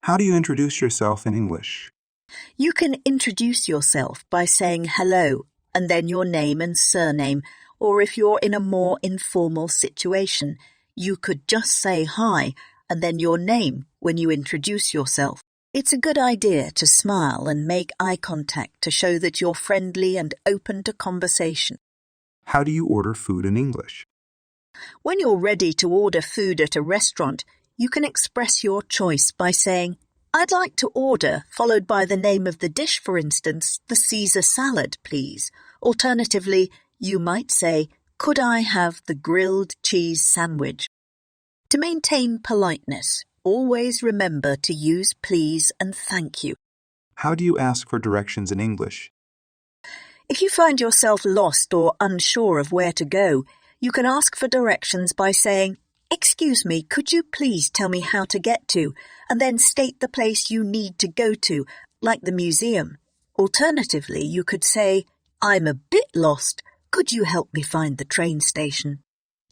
How do you introduce yourself in English? You can introduce yourself by saying hello and then your name and surname, or if you're in a more informal situation, you could just say hi and then your name when you introduce yourself. It's a good idea to smile and make eye contact to show that you're friendly and open to conversation. How do you order food in English? When you're ready to order food at a restaurant, you can express your choice by saying, "I'd like to order," followed by the name of the dish, for instance, the Caesar salad, please. Alternatively, you might say, "Could I have the grilled cheese sandwich?" To maintain politeness, always remember to use please and thank you. How do you ask for directions in English? If you find yourself lost or unsure of where to go, you can ask for directions by saying, "Excuse me, could you please tell me how to get to?" and then state the place you need to go to, like the museum. Alternatively, you could say, "I'm a bit lost. Could you help me find the train station?"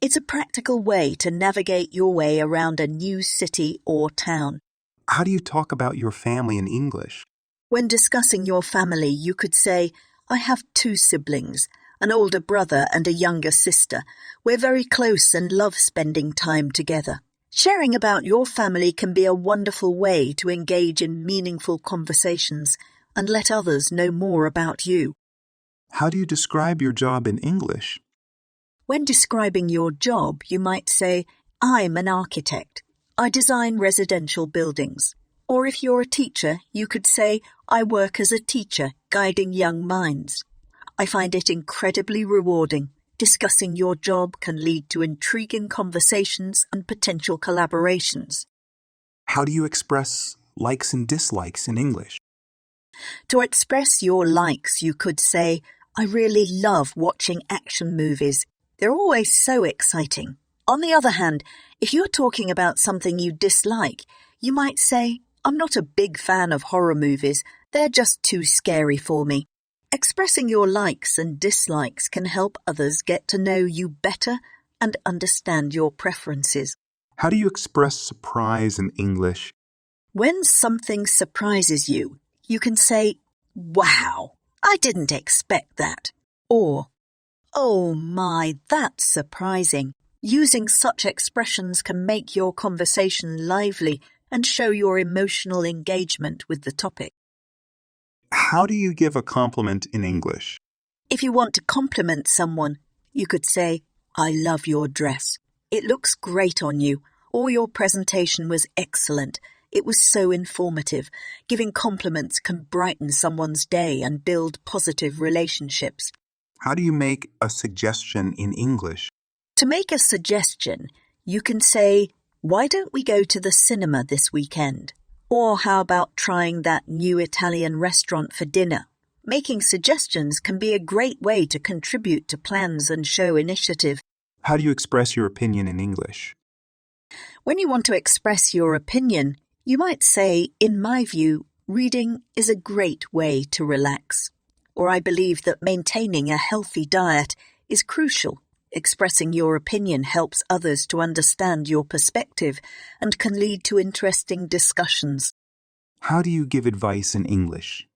It's a practical way to navigate your way around a new city or town. How do you talk about your family in English? When discussing your family, you could say, "I have 2 siblings, an older brother and a younger sister. We're very close and love spending time together." Sharing about your family can be a wonderful way to engage in meaningful conversations and let others know more about you. How do you describe your job in English? When describing your job, you might say, "I'm an architect. I design residential buildings." Or if you're a teacher, you could say, "I work as a teacher, guiding young minds." I find it incredibly rewarding. Discussing your job can lead to intriguing conversations and potential collaborations. How do you express likes and dislikes in English? To express your likes, you could say, "I really love watching action movies. They're always so exciting." On the other hand, if you're talking about something you dislike, you might say, "I'm not a big fan of horror movies. They're just too scary for me." Expressing your likes and dislikes can help others get to know you better and understand your preferences. How do you express surprise in English? When something surprises you, you can say, "Wow, I didn't expect that." Or, "Oh my, that's surprising." Using such expressions can make your conversation lively and show your emotional engagement with the topic. How do you give a compliment in English? If you want to compliment someone, you could say, "I love your dress. It looks great on you," or "Your presentation was excellent. It was so informative." Giving compliments can brighten someone's day and build positive relationships. How do you make a suggestion in English? To make a suggestion, you can say, "Why don't we go to the cinema this weekend?" Or how about trying that new Italian restaurant for dinner? Making suggestions can be a great way to contribute to plans and show initiative. How do you express your opinion in English? When you want to express your opinion, you might say, "In my view, reading is a great way to relax." Or, "I believe that maintaining a healthy diet is crucial." Expressing your opinion helps others to understand your perspective and can lead to interesting discussions. How do you give advice in English?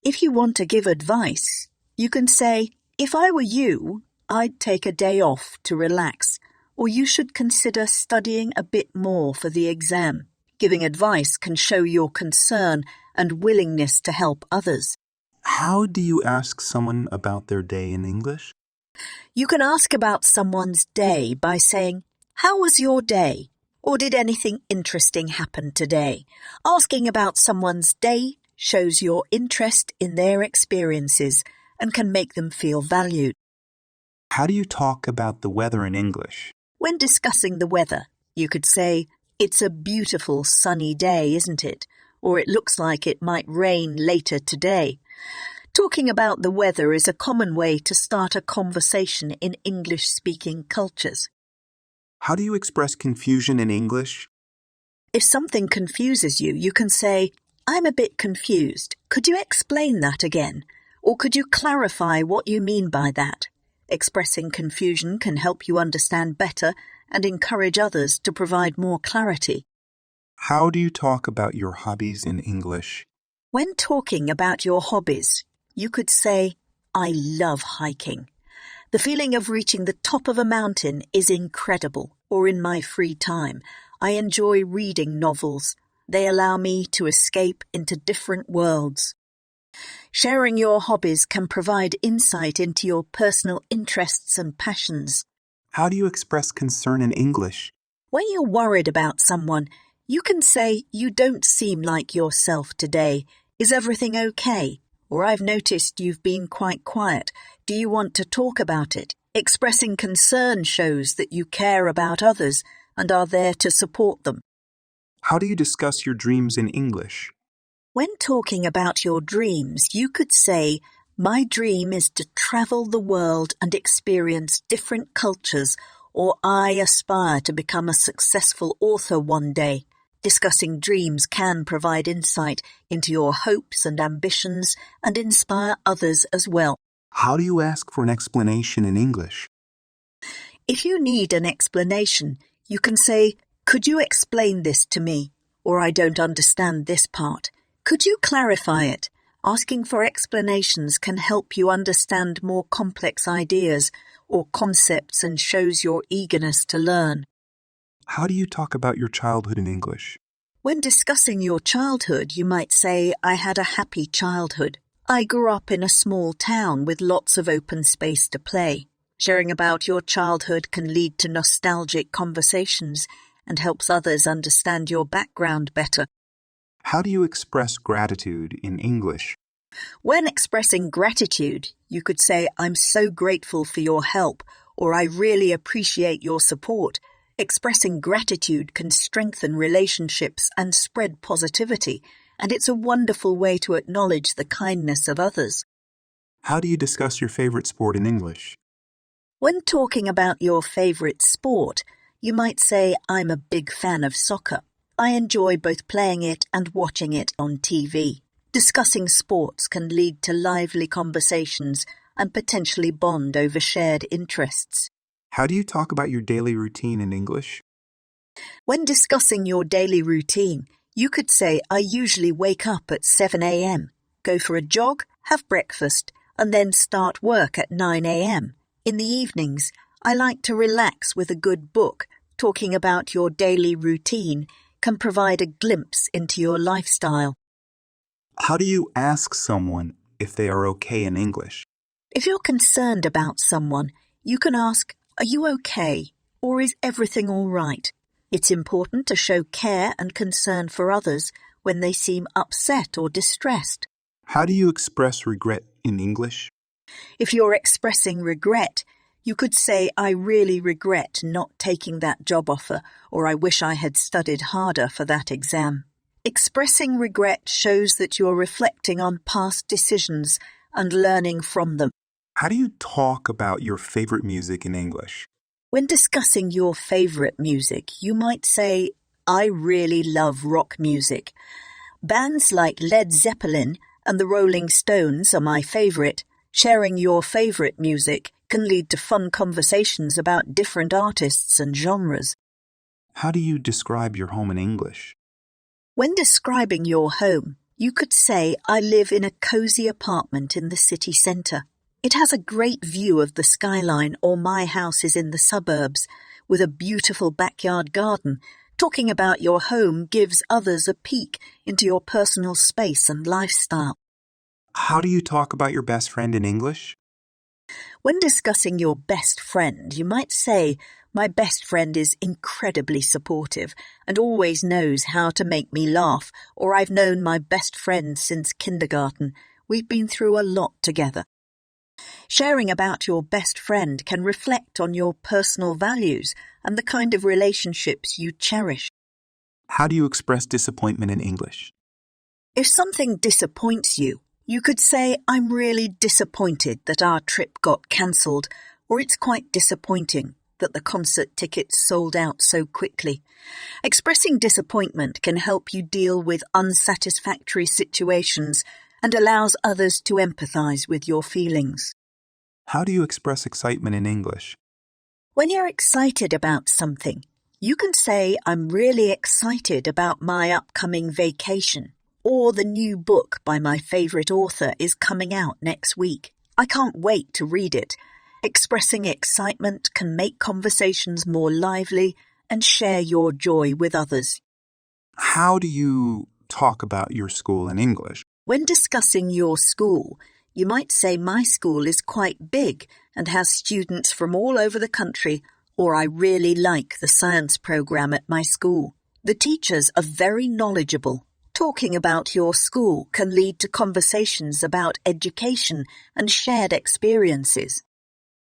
If you want to give advice, you can say, "If I were you, I'd take a day off to relax," or "You should consider studying a bit more for the exam." Giving advice can show your concern and willingness to help others. How do you ask someone about their day in English? You can ask about someone's day by saying, "How was your day?" or "Did anything interesting happen today?" Asking about someone's day shows your interest in their experiences and can make them feel valued. How do you talk about the weather in English? When discussing the weather, you could say, "It's a beautiful sunny day, isn't it?" Or "It looks like it might rain later today." Talking about the weather is a common way to start a conversation in English-speaking cultures. How do you express confusion in English? If something confuses you, you can say, "I'm a bit confused. Could you explain that again?" Or "Could you clarify what you mean by that?" Expressing confusion can help you understand better and encourage others to provide more clarity. How do you talk about your hobbies in English? When talking about your hobbies, you could say, I love hiking. The feeling of reaching the top of a mountain is incredible, or in my free time, I enjoy reading novels. They allow me to escape into different worlds. Sharing your hobbies can provide insight into your personal interests and passions. How do you express concern in English? When you're worried about someone, you can say, you don't seem like yourself today. Is everything okay? Or I've noticed you've been quite quiet. Do you want to talk about it? Expressing concern shows that you care about others and are there to support them. How do you discuss your dreams in English? When talking about your dreams, you could say, my dream is to travel the world and experience different cultures, or I aspire to become a successful author one day. Discussing dreams can provide insight into your hopes and ambitions and inspire others as well. How do you ask for an explanation in English? If you need an explanation, you can say, could you explain this to me? Or I don't understand this part. Could you clarify it? Asking for explanations can help you understand more complex ideas or concepts and shows your eagerness to learn. How do you talk about your childhood in English? When discussing your childhood, you might say, I had a happy childhood. I grew up in a small town with lots of open space to play. Sharing about your childhood can lead to nostalgic conversations and helps others understand your background better. How do you express gratitude in English? When expressing gratitude, you could say, I'm so grateful for your help, or I really appreciate your support. Expressing gratitude can strengthen relationships and spread positivity, and it's a wonderful way to acknowledge the kindness of others. How do you discuss your favorite sport in English? When talking about your favorite sport, you might say, I'm a big fan of soccer. I enjoy both playing it and watching it on TV. Discussing sports can lead to lively conversations and potentially bond over shared interests. How do you talk about your daily routine in English? When discussing your daily routine, you could say, I usually wake up at 7 a.m., go for a jog, have breakfast, and then start work at 9 a.m. In the evenings, I like to relax with a good book. Talking about your daily routine can provide a glimpse into your lifestyle. How do you ask someone if they are okay in English? If you're concerned about someone, you can ask, are you okay? Or is everything all right? It's important to show care and concern for others when they seem upset or distressed. How do you express regret in English? If you're expressing regret, you could say, I really regret not taking that job offer, or I wish I had studied harder for that exam. Expressing regret shows that you're reflecting on past decisions and learning from them. How do you talk about your favorite music in English? When discussing your favorite music, you might say, I really love rock music. Bands like Led Zeppelin and the Rolling Stones are my favorite. Sharing your favorite music can lead to fun conversations about different artists and genres. How do you describe your home in English? When describing your home, you could say, I live in a cozy apartment in the city centre. It has a great view of the skyline, or my house is in the suburbs, with a beautiful backyard garden. Talking about your home gives others a peek into your personal space and lifestyle. How do you talk about your best friend in English? When discussing your best friend, you might say, my best friend is incredibly supportive and always knows how to make me laugh, or I've known my best friend since kindergarten. We've been through a lot together. Sharing about your best friend can reflect on your personal values and the kind of relationships you cherish. How do you express disappointment in English? If something disappoints you, you could say, I'm really disappointed that our trip got cancelled, or it's quite disappointing that the concert tickets sold out so quickly. Expressing disappointment can help you deal with unsatisfactory situations and allows others to empathize with your feelings. How do you express excitement in English? When you're excited about something, You can say, I'm really excited about my upcoming vacation, or the new book by my favorite author is coming out next week. I can't wait to read it. Expressing excitement can make conversations more lively and share your joy with others. How do you talk about your school in English? When discussing your school, you might say my school is quite big and has students from all over the country, or I really like the science program at my school. The teachers are very knowledgeable. Talking about your school can lead to conversations about education and shared experiences.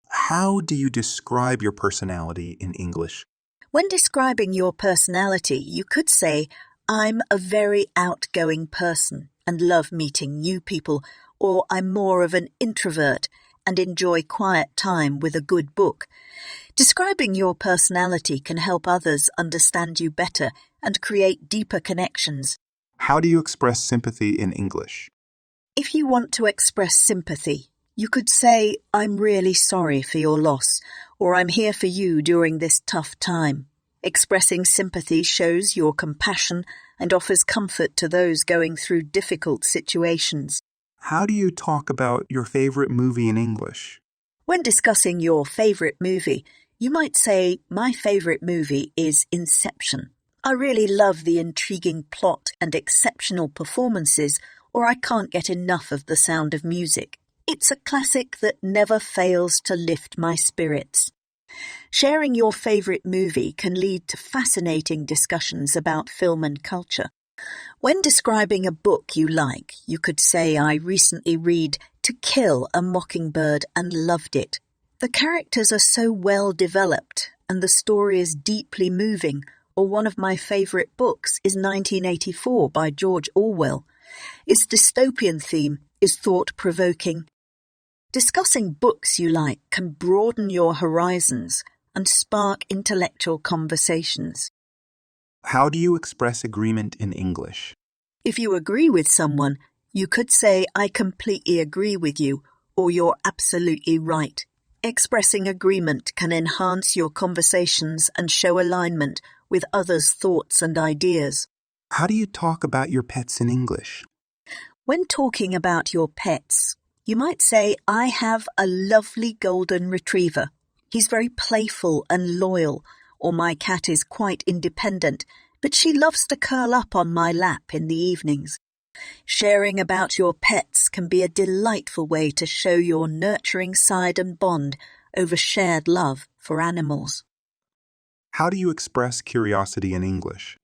How do you describe your personality in English? When describing your personality, you could say, I'm a very outgoing person and love meeting new people, or I'm more of an introvert and enjoy quiet time with a good book. Describing your personality can help others understand you better and create deeper connections. How do you express sympathy in English? If you want to express sympathy, you could say, I'm really sorry for your loss, or I'm here for you during this tough time. Expressing sympathy shows your compassion and offers comfort to those going through difficult situations. How do you talk about your favorite movie in English? When discussing your favorite movie, you might say, my favorite movie is Inception. I really love the intriguing plot and exceptional performances, or I can't get enough of the sound of music. It's a classic that never fails to lift my spirits. Sharing your favorite movie can lead to fascinating discussions about film and culture. When describing a book you like, you could say, I recently read To Kill a Mockingbird and loved it. The characters are so well developed and the story is deeply moving, or one of my favorite books is 1984 by George Orwell. Its dystopian theme is thought-provoking. Discussing books you like can broaden your horizons and spark intellectual conversations. How do you express agreement in English? If you agree with someone, you could say, I completely agree with you, or you're absolutely right. Expressing agreement can enhance your conversations and show alignment with others' thoughts and ideas. How do you talk about your pets in English? When talking about your pets, you might say, I have a lovely golden retriever. He's very playful and loyal, or my cat is quite independent, but she loves to curl up on my lap in the evenings. Sharing about your pets can be a delightful way to show your nurturing side and bond over shared love for animals. How do you express curiosity in English?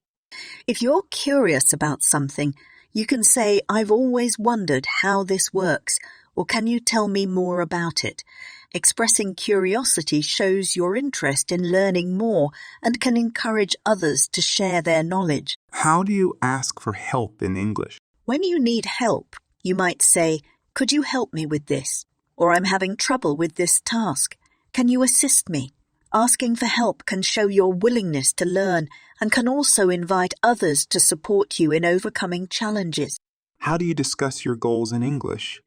If you're curious about something, you can say, I've always wondered how this works, or can you tell me more about it? Expressing curiosity shows your interest in learning more and can encourage others to share their knowledge. How do you ask for help in English? When you need help, you might say, could you help me with this? Or I'm having trouble with this task. Can you assist me? Asking for help can show your willingness to learn and can also invite others to support you in overcoming challenges. How do you discuss your goals in English?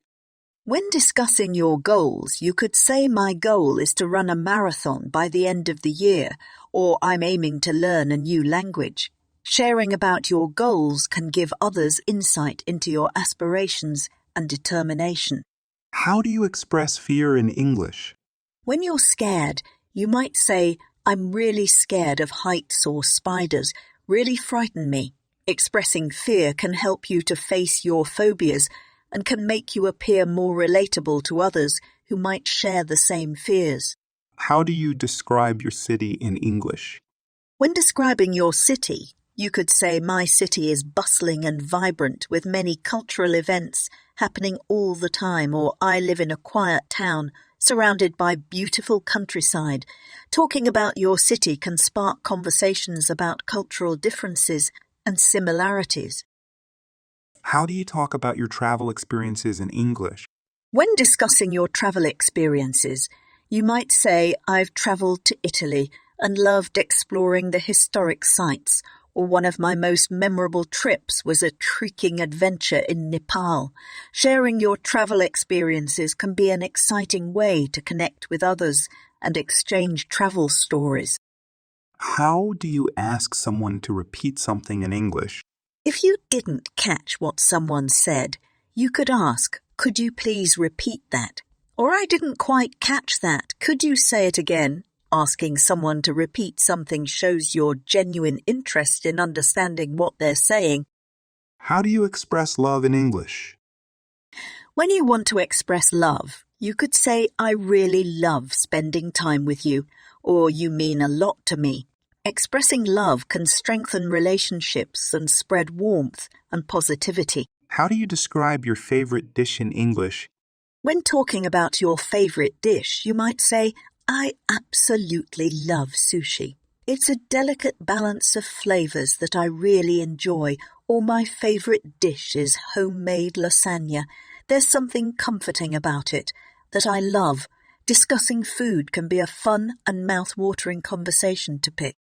When discussing your goals, you could say my goal is to run a marathon by the end of the year, or I'm aiming to learn a new language. Sharing about your goals can give others insight into your aspirations and determination. How do you express fear in English? When you're scared, you might say, I'm really scared of heights or spiders, really frighten me. Expressing fear can help you to face your phobias and can make you appear more relatable to others who might share the same fears. How do you describe your city in English? When describing your city, you could say my city is bustling and vibrant with many cultural events happening all the time, or I live in a quiet town surrounded by beautiful countryside. Talking about your city can spark conversations about cultural differences and similarities. How do you talk about your travel experiences in English? When discussing your travel experiences, you might say, I've travelled to Italy and loved exploring the historic sites, or one of my most memorable trips was a trekking adventure in Nepal. Sharing your travel experiences can be an exciting way to connect with others and exchange travel stories. How do you ask someone to repeat something in English? If you didn't catch what someone said, you could ask, "Could you please repeat that?" Or "I didn't quite catch that. Could you say it again?" Asking someone to repeat something shows your genuine interest in understanding what they're saying. How do you express love in English? When you want to express love, you could say, "I really love spending time with you," or "You mean a lot to me." Expressing love can strengthen relationships and spread warmth and positivity. How do you describe your favorite dish in English? When talking about your favorite dish, you might say, "I absolutely love sushi. It's a delicate balance of flavors that I really enjoy," or "My favorite dish is homemade lasagna. There's something comforting about it that I love." Discussing food can be a fun and mouth-watering conversation to pick.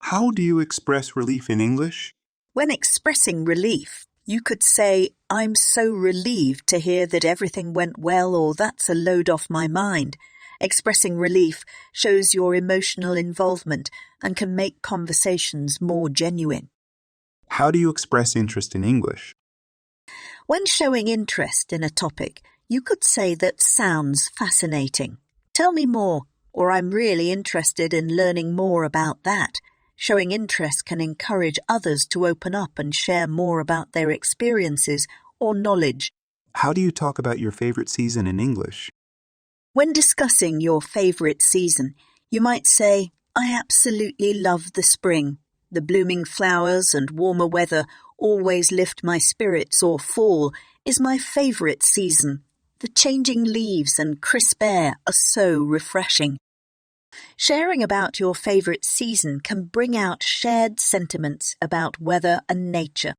How do you express relief in English? When expressing relief, you could say, "I'm so relieved to hear that everything went well," or "That's a load off my mind." Expressing relief shows your emotional involvement and can make conversations more genuine. How do you express interest in English? When showing interest in a topic, you could say "That sounds fascinating. Tell me more," or "I'm really interested in learning more about that." Showing interest can encourage others to open up and share more about their experiences or knowledge. How do you talk about your favorite season in English? When discussing your favorite season, you might say, "I absolutely love the spring. The blooming flowers and warmer weather always lift my spirits," or "Fall is my favorite season. The changing leaves and crisp air are so refreshing." Sharing about your favorite season can bring out shared sentiments about weather and nature.